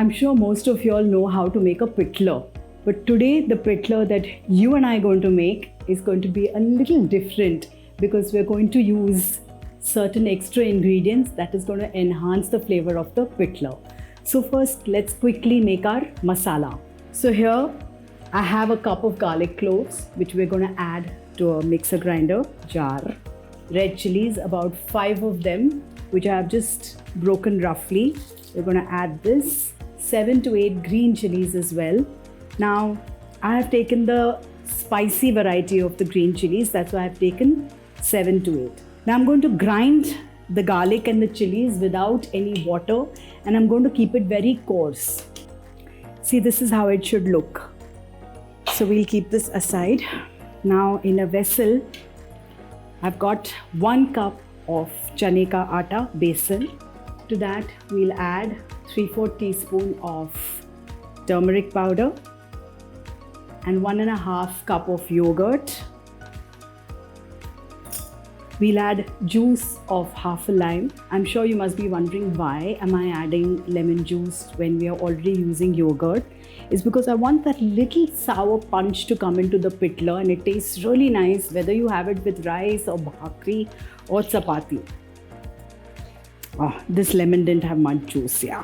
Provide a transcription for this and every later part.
I'm sure most of you all know how to make a pitla, but today the pitla that you and I are going to make is going to be a little different because we're going to use certain extra ingredients that is going to enhance the flavor of the pitla. So first, let's quickly make our masala. So here I have a cup of garlic cloves which we're going to add to a mixer grinder jar. Red chilies, about 5 of them, which I have just broken roughly. We're going to add this. 7 to 8 green chilies as well. Now I have taken the spicy variety of the green chilies, that's why I've taken 7 to 8. Now I'm going to grind the garlic and the chilies without any water, and I'm going to keep it very coarse. See, this is how it should look. So we'll keep this aside. Now in a vessel, I've got 1 cup of chane ka atta, besan. To that we'll add 3/4 teaspoon of turmeric powder and 1.5 cup of yogurt. We'll add juice of half a lime. I'm sure you must be wondering why am I adding lemon juice when we are already using yogurt. It's because I want that little sour punch to come into the pitla, and it tastes really nice whether you have it with rice or bhakri or chapati. Oh, this lemon didn't have much juice, yeah.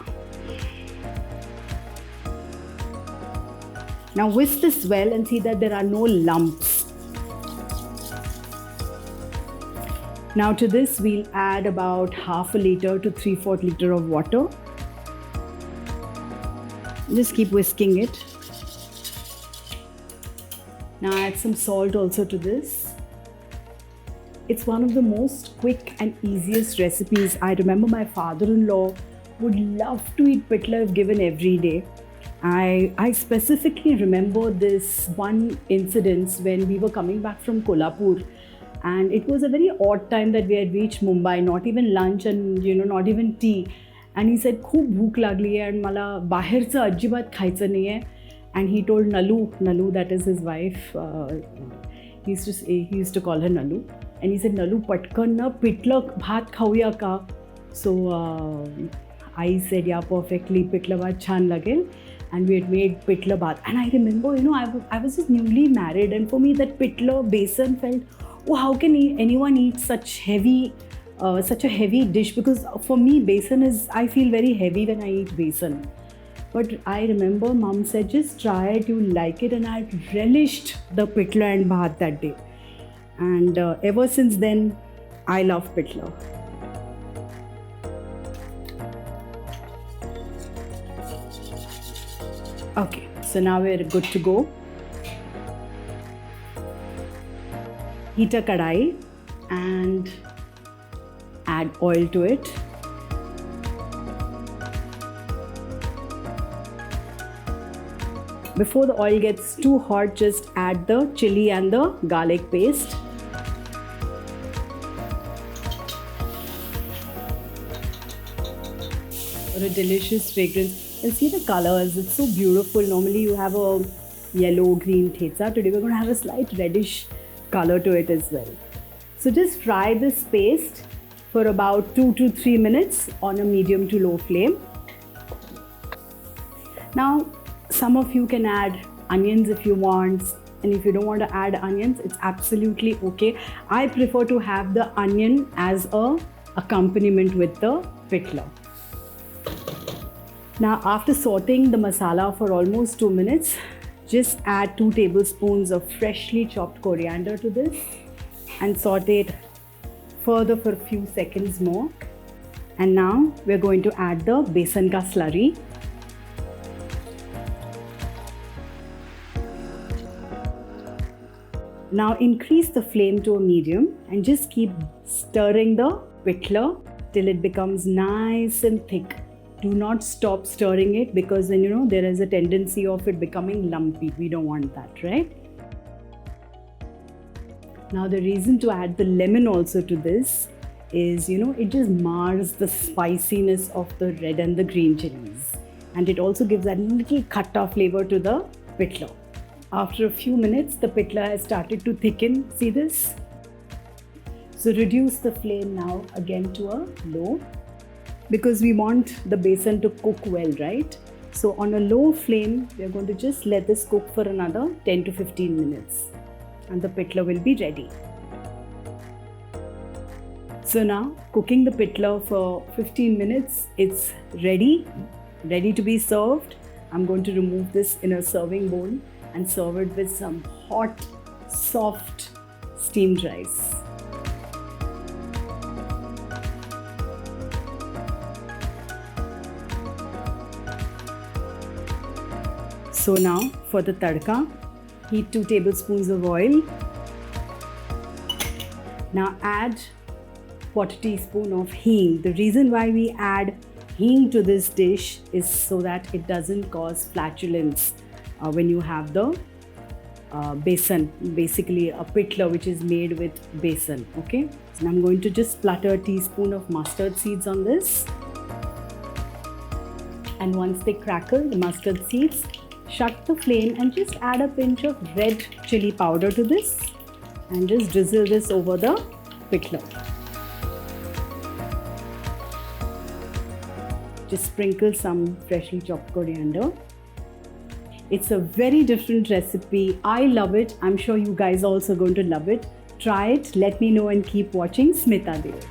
Now whisk this well and see that there are no lumps. Now to this we'll add about half a liter to 3/4 liter of water. Just keep whisking it. Now add some salt also to this. It's one of the most quick and easiest recipes. I remember my father-in-law would love to eat pitla if given every day. I specifically remember this one incident when we were coming back from Kolhapur, and it was a very odd time that we had reached Mumbai, not even lunch and not even tea. And he said, "Khub bhook lagli hai and mala bahercha ajjibat khaycha nahi hai." And he told Nalu, that is his wife. He used to call her Nalu. And he said, "Nalu, patkan na pitla bhat khauya ka." So I said, "Yeah, perfectly, pitla bhat chan lagel." And we had made pitla bhat. And I remember, I was just newly married, and for me that pitla besan felt, oh, how can anyone eat such a heavy dish? Because for me, besan I feel very heavy when I eat besan. But I remember mom said, just try it, you'll like it. And I relished the pitla and bhat that day. And ever since then, I love pitla. Okay, so now we're good to go. Heat a kadai and add oil to it. Before the oil gets too hot, just add the chili and the garlic paste. For a delicious fragrance. And see the colors, it's so beautiful. Normally you have a yellow, green thetsa. Today we're going to have a slight reddish color to it as well. So just fry this paste for about 2 to 3 minutes on a medium to low flame. Now, some of you can add onions if you want, and if you don't want to add onions, it's absolutely okay. I prefer to have the onion as a accompaniment with the pitla. Now, after sauteing the masala for almost 2 minutes, just add 2 tablespoons of freshly chopped coriander to this and saute it further for a few seconds more. And now we're going to add the besan ka slurry. Now increase the flame to a medium and just keep stirring the pitla till it becomes nice and thick. Do not stop stirring it, because then there is a tendency of it becoming lumpy. We don't want that, right? Now the reason to add the lemon also to this is, it just mars the spiciness of the red and the green chilies. And it also gives that little khatta flavor to the pitla. After a few minutes, the pitla has started to thicken. See this? So reduce the flame now again to a low, because we want the besan to cook well, right? So on a low flame, we are going to just let this cook for another 10 to 15 minutes and the pitla will be ready. So now cooking the pitla for 15 minutes, it's ready to be served. I'm going to remove this in a serving bowl and serve it with some hot, soft steamed rice. So now for the tadka, heat 2 tablespoons of oil. Now add 1/4 teaspoon of hing. The reason why we add hing to this dish is so that it doesn't cause flatulence when you have the besan, basically a pitla which is made with besan. Okay, so I'm going to just splatter a teaspoon of mustard seeds on this, and once they crackle, the mustard seeds, shut the flame and just add a pinch of red chili powder to this and just drizzle this over the pitla. Just sprinkle some freshly chopped coriander. It's a very different recipe. I love it. I'm sure you guys are also going to love it. Try it, let me know, and keep watching Smita Dev.